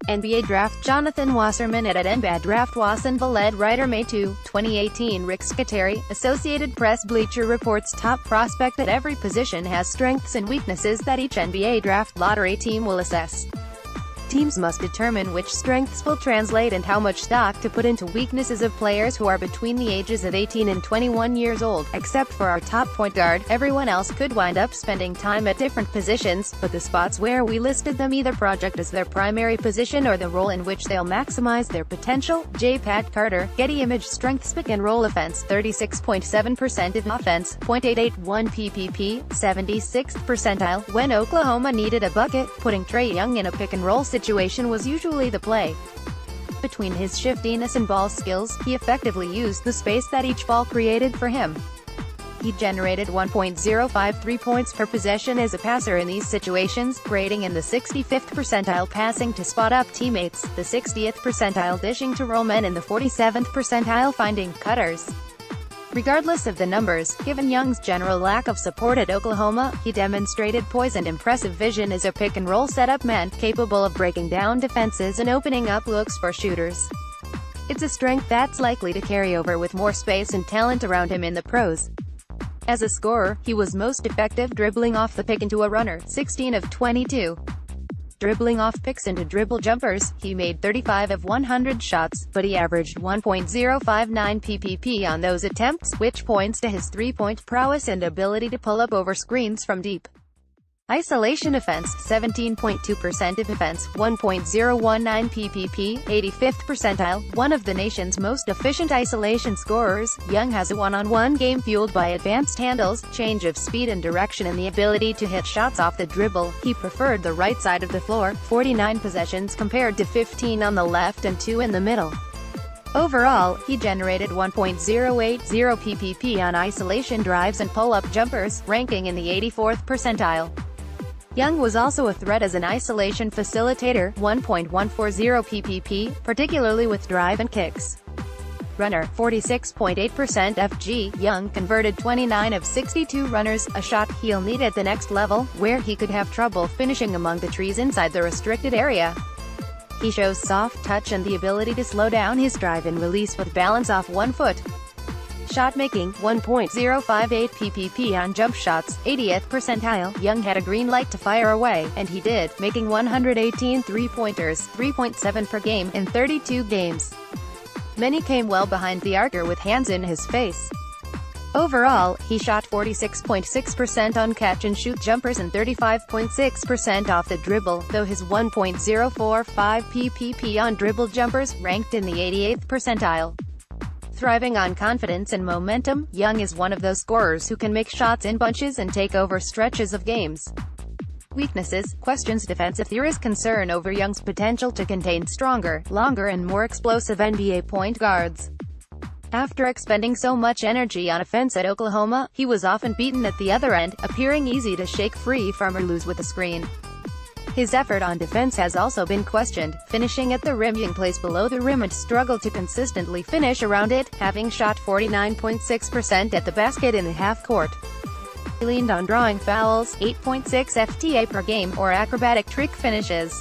NBA DraftJonathan Wasserman at NBA DraftWasserman Lead WriterMay 2, 2018 Scuteri, Associated Press Bleacher Report's top prospect at every position has strengths and weaknesses that each NBA draft lottery team will assess. Teams must determine which strengths will translate and how much stock to put into weaknesses of players who are between the ages of 18 and 21 years old. Except for our top point guard, everyone else could wind up spending time at different positions, but the spots where we listed them either project as their primary position or the role in which they'll maximize their potential. J. Pat Carter, Getty Image. Strengths: pick and roll offense, 36.7% of offense, .881 PPP, 76th percentile. When Oklahoma needed a bucket, putting Trae Young in a pick and roll situation was usually the play. Between his shiftiness and ball skills, he effectively used the space that each ball created for him. He generated 1.053 points per possession as a passer in these situations, grading in the 65th percentile passing to spot-up teammates, the 60th percentile dishing to roll men, and the 47th percentile finding cutters. Regardless of the numbers, given Young's general lack of support at Oklahoma, he demonstrated poise and impressive vision as a pick-and-roll setup man, capable of breaking down defenses and opening up looks for shooters. It's a strength that's likely to carry over with more space and talent around him in the pros. As a scorer, he was most effective dribbling off the pick into a runner, 16 of 22. Dribbling off picks into dribble jumpers, he made 35 of 100 shots, but he averaged 1.059 PPP on those attempts, which points to his three-point prowess and ability to pull up over screens from deep. Isolation offense, 17.2% of offense, 1.019 PPP, 85th percentile. One of the nation's most efficient isolation scorers, Young has a one-on-one game fueled by advanced handles, change of speed and direction, and the ability to hit shots off the dribble. He preferred the right side of the floor, 49 possessions compared to 15 on the left and 2 in the middle. Overall, he generated 1.080 PPP on isolation drives and pull-up jumpers, ranking in the 84th percentile. Young was also a threat as an isolation facilitator, 1.140 PPP, particularly with drive and kicks. Runner, 46.8% FG. Young converted 29 of 62 runners, a shot he'll need at the next level, where he could have trouble finishing among the trees inside the restricted area. He shows soft touch and the ability to slow down his drive and release with balance off one foot. Shot making, 1.058 PPP on jump shots, 80th percentile. Young had a green light to fire away, and he did, making 118 three-pointers, 3.7 per game, in 32 games. Many came well behind the archer with hands in his face. Overall, he shot 46.6% on catch-and-shoot jumpers and 35.6% off the dribble, though his 1.045 PPP on dribble jumpers ranked in the 88th percentile. Thriving on confidence and momentum, Young is one of those scorers who can make shots in bunches and take over stretches of games. Weaknesses, questions. Defensive. There is concern over Young's potential to contain stronger, longer and more explosive NBA point guards. After expending so much energy on offense at Oklahoma, he was often beaten at the other end, appearing easy to shake free from or lose with a screen. His effort on defense has also been questioned, finishing at the rim. Young plays below the rim and struggled to consistently finish around it, having shot 49.6% at the basket in the half-court. He leaned on drawing fouls, 8.6 FTA per game, or acrobatic trick finishes.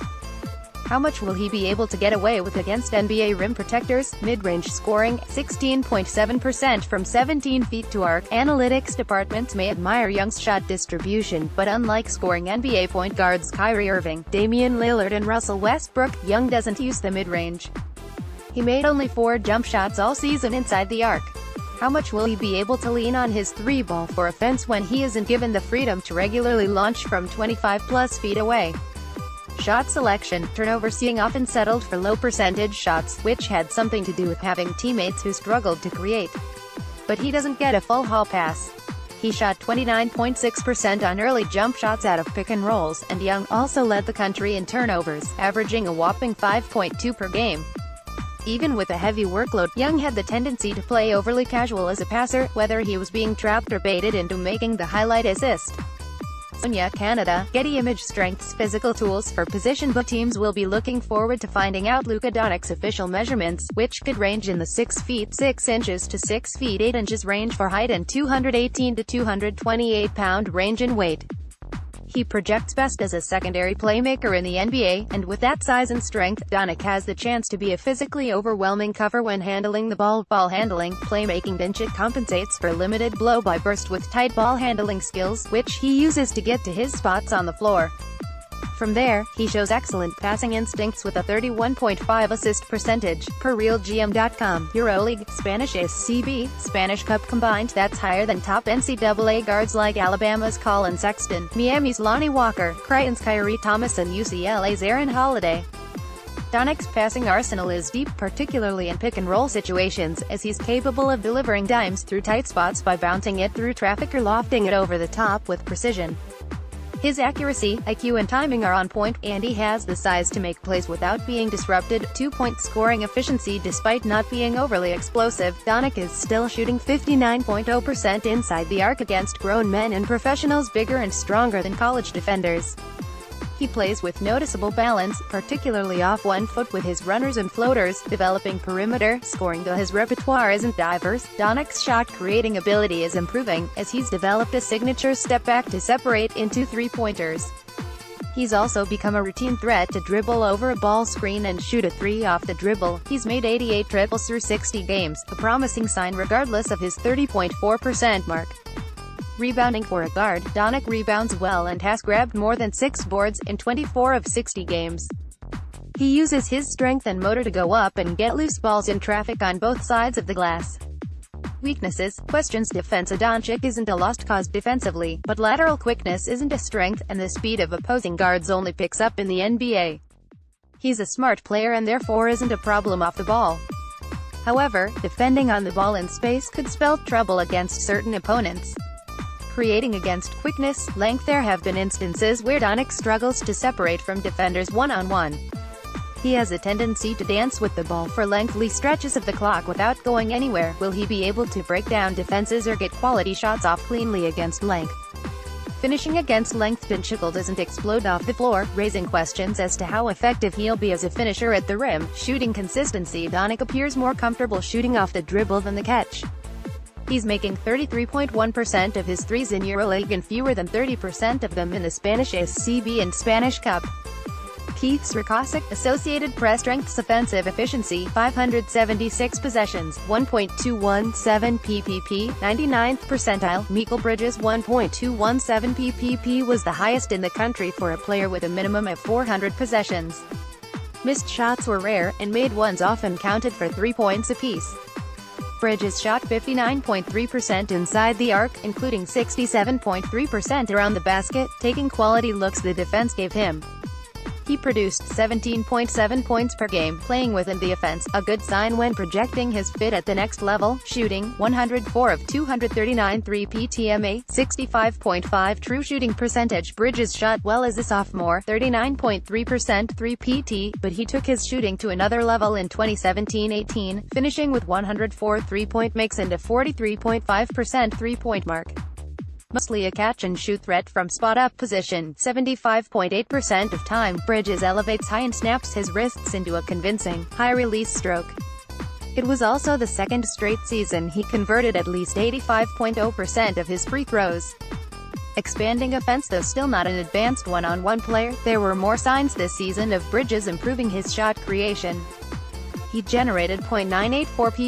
How much will he be able to get away with against NBA rim protectors? Mid-range scoring, 16.7% from 17 feet to arc. Analytics departments may admire Young's shot distribution, but unlike scoring NBA point guards Kyrie Irving, Damian Lillard and Russell Westbrook, Young doesn't use the mid-range. He made only 4 jump shots all season inside the arc. How much will he be able to lean on his three-ball for offense when he isn't given the freedom to regularly launch from 25-plus feet away? Shot selection, turnovers. Young often settled for low-percentage shots, which had something to do with having teammates who struggled to create. But he doesn't get a full hall pass. He shot 29.6% on early jump shots out of pick and rolls, and Young also led the country in turnovers, averaging a whopping 5.2 per game. Even with a heavy workload, Young had the tendency to play overly casual as a passer, whether he was being trapped or baited into making the highlight assist. Sonia, Canada. Getty Image. Strengths, physical tools for position. But teams will be looking forward to finding out Luka Doncic's official measurements, which could range in the 6 feet 6 inches to 6 feet 8 inches range for height and 218 to 228 pound range in weight. He projects best as a secondary playmaker in the NBA, and with that size and strength, Doncic has the chance to be a physically overwhelming cover when handling the ball. Ball handling, playmaking. Doncic compensates for limited blow-by-burst with tight ball handling skills, which he uses to get to his spots on the floor. From there, he shows excellent passing instincts with a 31.5 assist percentage, per RealGM.com. EuroLeague, Spanish ACB, Spanish Cup combined, that's higher than top NCAA guards like Alabama's Colin Sexton, Miami's Lonnie Walker, Creighton's Kyrie Thomas and UCLA's Aaron Holiday. Doncic's passing arsenal is deep, particularly in pick-and-roll situations, as he's capable of delivering dimes through tight spots by bouncing it through traffic or lofting it over the top with precision. His accuracy, IQ and timing are on point, and he has the size to make plays without being disrupted. 2-point scoring efficiency. Despite not being overly explosive, Doncic is still shooting 59.0% inside the arc against grown men and professionals bigger and stronger than college defenders. He plays with noticeable balance, particularly off one foot with his runners and floaters, developing perimeter scoring. Though his repertoire isn't diverse, Doncic's shot-creating ability is improving, as he's developed a signature step-back to separate into three-pointers. He's also become a routine threat to dribble over a ball screen and shoot a three off the dribble. He's made 88 triples through 60 games, a promising sign regardless of his 30.4% mark. Rebounding. For a guard, Doncic rebounds well and has grabbed more than 6 boards in 24 of 60 games. He uses his strength and motor to go up and get loose balls in traffic on both sides of the glass. Weaknesses, questions. Defense. Doncic isn't a lost cause defensively, but lateral quickness isn't a strength, and the speed of opposing guards only picks up in the NBA. He's a smart player and therefore isn't a problem off the ball. However, defending on the ball in space could spell trouble against certain opponents. Creating against quickness, length. There have been instances where Doncic struggles to separate from defenders one-on-one. He has a tendency to dance with the ball for lengthy stretches of the clock without going anywhere. Will he be able to break down defenses or get quality shots off cleanly against length? Finishing against length. Doncic doesn't explode off the floor, raising questions as to how effective he'll be as a finisher at the rim. Shooting consistency. Doncic appears more comfortable shooting off the dribble than the catch. He's making 33.1% of his threes in EuroLeague and fewer than 30% of them in the Spanish ACB and Spanish Cup. Keith Srikosic, Associated Press. Strengths. Offensive efficiency, 576 possessions, 1.217 PPP, 99th percentile. Mikal Bridges. 1.217 PPP was the highest in the country for a player with a minimum of 400 possessions. Missed shots were rare, and made ones often counted for 3 points apiece. Bridges shot 59.3% inside the arc, including 67.3% around the basket, taking quality looks the defense gave him. He produced 17.7 points per game, playing within the offense, a good sign when projecting his fit at the next level. Shooting, 104 of 239 3-PTMA, 65.5 true shooting percentage. Bridges shot well as a sophomore, 39.3% 3-PT, but he took his shooting to another level in 2017-18, finishing with 104 3-point makes and a 43.5% three-point mark. Mostly a catch-and-shoot threat from spot-up position, 75.8% of time. Bridges elevates high and snaps his wrists into a convincing, high-release stroke. It was also the second straight season he converted at least 85.0% of his free throws. Expanding offense. Though still not an advanced one-on-one player, there were more signs this season of Bridges improving his shot creation. He generated .984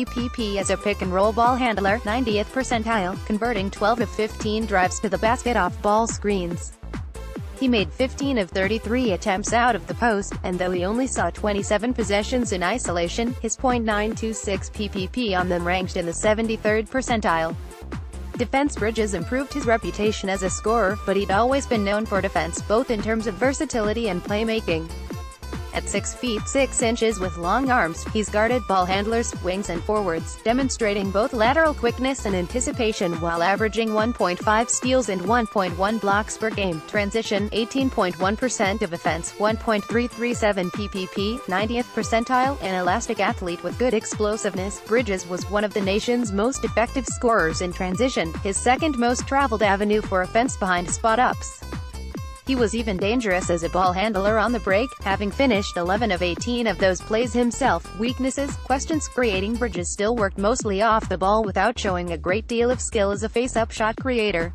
PPP as a pick-and-roll ball handler, 90th percentile, converting 12 of 15 drives to the basket off ball screens. He made 15 of 33 attempts out of the post, and though he only saw 27 possessions in isolation, his .926 PPP on them ranked in the 73rd percentile. Defense. Bridges improved his reputation as a scorer, but he'd always been known for defense, both in terms of versatility and playmaking. At 6 feet 6 inches with long arms, he's guarded ball handlers, wings and forwards, demonstrating both lateral quickness and anticipation while averaging 1.5 steals and 1.1 blocks per game. Transition, 18.1% of offense, 1.337 PPP, 90th percentile, an elastic athlete with good explosiveness. Bridges was one of the nation's most effective scorers in transition, his second most traveled avenue for offense behind spot-ups. He was even dangerous as a ball handler on the break, having finished 11 of 18 of those plays himself. Weaknesses, questions. Creating. Bridges still worked mostly off the ball without showing a great deal of skill as a face-up shot creator.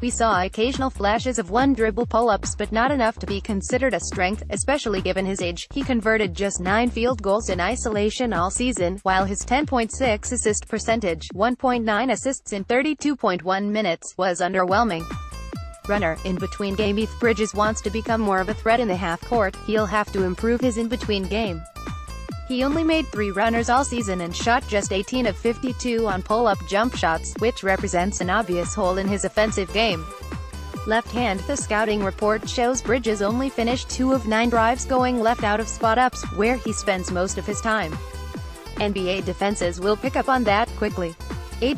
We saw occasional flashes of one-dribble pull-ups but not enough to be considered a strength, especially given his age. He converted just 9 field goals in isolation all season, while his 10.6 assist percentage, 1.9 assists in 32.1 minutes, was underwhelming. Runner. In between game. If Bridges wants to become more of a threat in the half-court, he'll have to improve his in-between game. He only made 3 runners all season and shot just 18 of 52 on pull-up jump shots, which represents an obvious hole in his offensive game. Left-hand. The scouting report shows Bridges only finished 2 of 9 drives going left out of spot-ups, where he spends most of his time. NBA defenses will pick up on that quickly.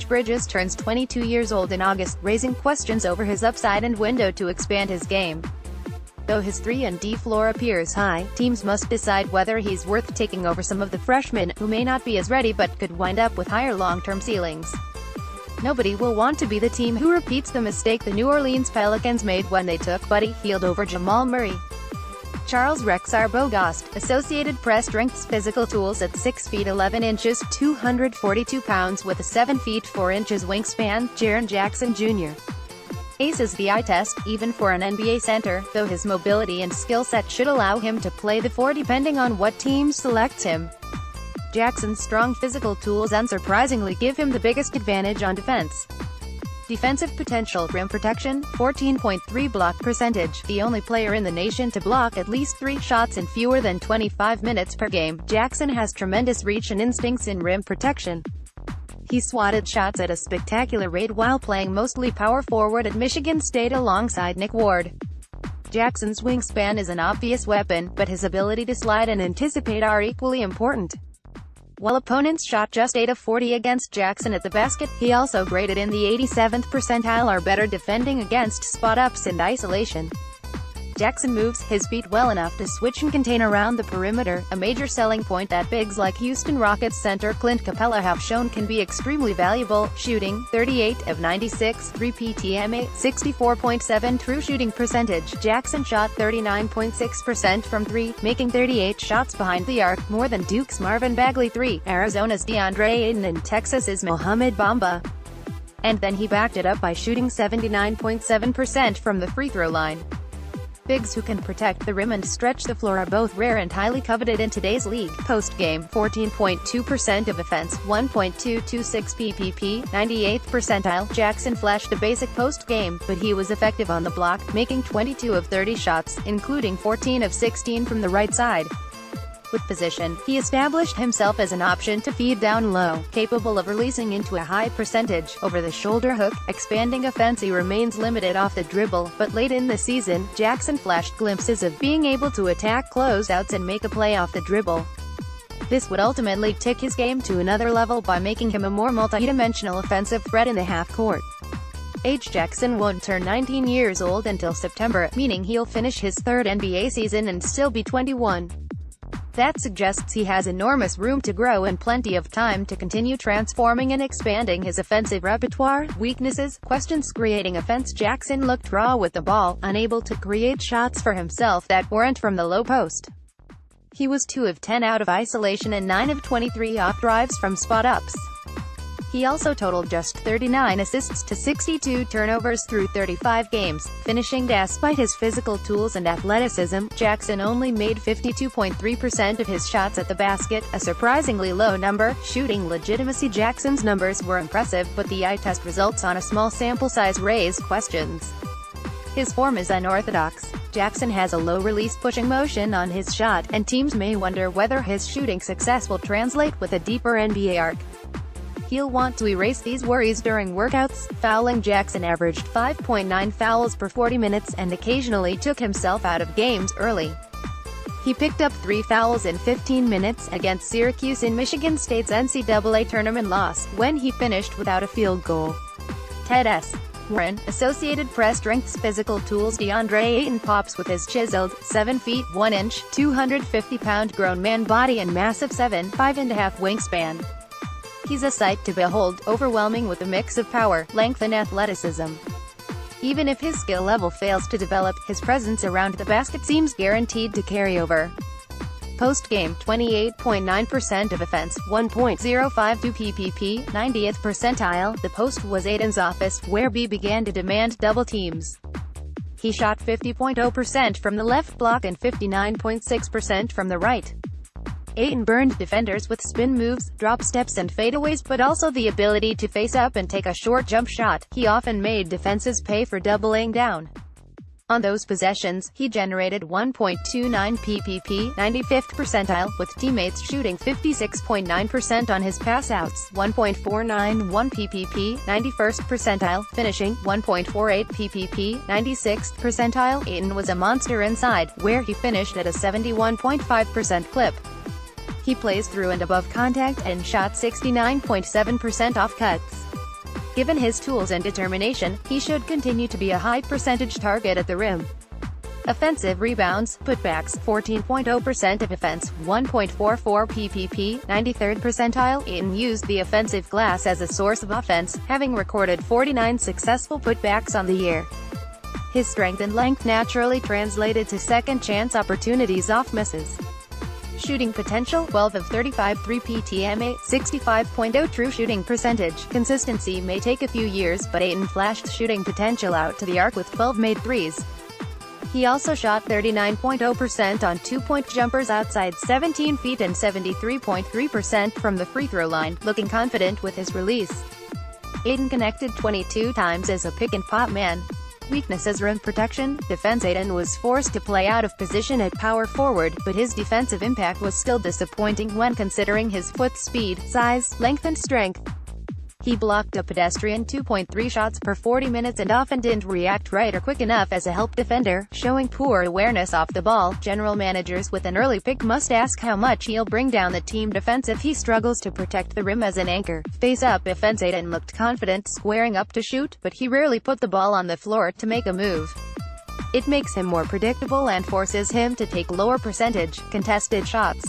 Bridges turns 22 years old in August, raising questions over his upside and window to expand his game. Though his 3-and-D floor appears high, teams must decide whether he's worth taking over some of the freshmen, who may not be as ready but could wind up with higher long-term ceilings. Nobody will want to be the team who repeats the mistake the New Orleans Pelicans made when they took Buddy Hield over Jamal Murray. Charles Rexar-Bogost, Associated Press. Strengths. Physical tools. At 6 feet 11 inches, 242 pounds with a 7 feet 4 inches wingspan, Jaren Jackson Jr. Aces the eye test, even for an NBA center, though his mobility and skill set should allow him to play the 4 depending on what team selects him. Jackson's strong physical tools unsurprisingly give him the biggest advantage on defense. Defensive potential. Rim protection, 14.3 block percentage, the only player in the nation to block at least 3 shots in fewer than 25 minutes per game. Jackson has tremendous reach and instincts in rim protection. He swatted shots at a spectacular rate while playing mostly power forward at Michigan State alongside Nick Ward. Jackson's wingspan is an obvious weapon, but his ability to slide and anticipate are equally important. While opponents shot just 8 of 40 against Jackson at the basket, he also graded in the 87th percentile or better defending against spot-ups and isolation. Jackson moves his feet well enough to switch and contain around the perimeter, a major selling point that bigs like Houston Rockets center Clint Capella have shown can be extremely valuable, shooting 38 of 96, 3 PTMA, 64.7 true shooting percentage. Jackson shot 39.6% from 3, making 38 shots behind the arc, more than Duke's Marvin Bagley 3, Arizona's DeAndre Ayton and Texas's Mohamed Bamba. And then he backed it up by shooting 79.7% from the free throw line. Bigs who can protect the rim and stretch the floor are both rare and highly coveted in today's league. Post-game, 14.2% of offense, 1.226 PPP, 98th percentile. Jackson flashed a basic post-game, but he was effective on the block, making 22 of 30 shots, including 14 of 16 from the right side. With position, he established himself as an option to feed down low, capable of releasing into a high percentage, over-the-shoulder hook. Expanding offense. He remains limited off the dribble, but late in the season, Jackson flashed glimpses of being able to attack closeouts and make a play off the dribble. This would ultimately take his game to another level by making him a more multi-dimensional offensive threat in the half-court. Jackson won't turn 19 years old until September, meaning he'll finish his 3rd NBA season and still be 21. That suggests he has enormous room to grow and plenty of time to continue transforming and expanding his offensive repertoire. Weaknesses. Questions. Creating offense. Jackson looked raw with the ball, unable to create shots for himself that weren't from the low post. He was 2 of 10 out of isolation and 9 of 23 off drives from spot-ups. He also totaled just 39 assists to 62 turnovers through 35 games, finishing despite his physical tools and athleticism. Jackson only made 52.3% of his shots at the basket, a surprisingly low number. Shooting legitimacy. Jackson's numbers were impressive, but the eye test results on a small sample size raise questions. His form is unorthodox. Jackson has a low-release pushing motion on his shot, and teams may wonder whether his shooting success will translate with a deeper NBA arc. He'll want to erase these worries during workouts. Fouling. Jackson averaged 5.9 fouls per 40 minutes and occasionally took himself out of games early. He picked up 3 fouls in 15 minutes against Syracuse in Michigan State's NCAA tournament loss, when he finished without a field goal. Ted S. Warren, Associated Press. Strengths. Physical tools. DeAndre Ayton pops with his chiseled, 7 feet 1 inch, 250-pound grown man body and massive 7'5.5" wingspan. He's a sight to behold, overwhelming with a mix of power, length and athleticism. Even if his skill level fails to develop, his presence around the basket seems guaranteed to carry over. Post-game, 28.9% of offense, 1.052 PPP, 90th percentile. The post was Aiden's office, where B began to demand double teams. He shot 50.0% from the left block and 59.6% from the right. Aiden burned defenders with spin moves, drop steps and fadeaways, but also the ability to face up and take a short jump shot. He often made defenses pay for doubling down. On those possessions, he generated 1.29 PPP, 95th percentile, with teammates shooting 56.9% on his pass-outs, 1.491 PPP, 91st percentile, finishing 1.48 PPP, 96th percentile. Aiden was a monster inside, where he finished at a 71.5% clip. He plays through and above contact, and shot 69.7% off cuts. Given his tools and determination, he should continue to be a high-percentage target at the rim. Offensive rebounds, putbacks, 14.0% of offense, 1.44 PPP, 93rd percentile. Aiden used the offensive glass as a source of offense, having recorded 49 successful putbacks on the year. His strength and length naturally translated to second-chance opportunities off misses. Shooting potential, 12 of 35 3PTMA, 65.0 true shooting percentage. Consistency may take a few years, but Aiden flashed shooting potential out to the arc with 12 made threes. He also shot 39.0% on two-point jumpers outside 17 feet and 73.3% from the free throw line, looking confident with his release. Aiden connected 22 times as a pick-and-pop man. Weaknesses: rim protection, defense. Aiden was forced to play out of position at power forward, but his defensive impact was still disappointing when considering his foot speed, size, length and strength. He blocked a pedestrian 2.3 shots per 40 minutes and often didn't react right or quick enough as a help defender, showing poor awareness off the ball. General managers with an early pick must ask how much he'll bring down the team defense if he struggles to protect the rim as an anchor. Face-up offense. Aiden looked confident squaring up to shoot, but he rarely put the ball on the floor to make a move. It makes him more predictable and forces him to take lower percentage, contested shots.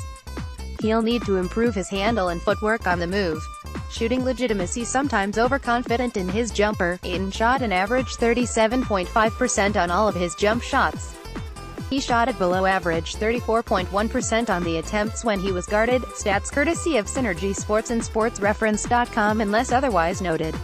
He'll need to improve his handle and footwork on the move. Shooting legitimacy: sometimes overconfident in his jumper. Aiden shot an average 37.5% on all of his jump shots. He shot at below average 34.1% on the attempts when he was guarded. Stats courtesy of Synergy Sports and SportsReference.com unless otherwise noted.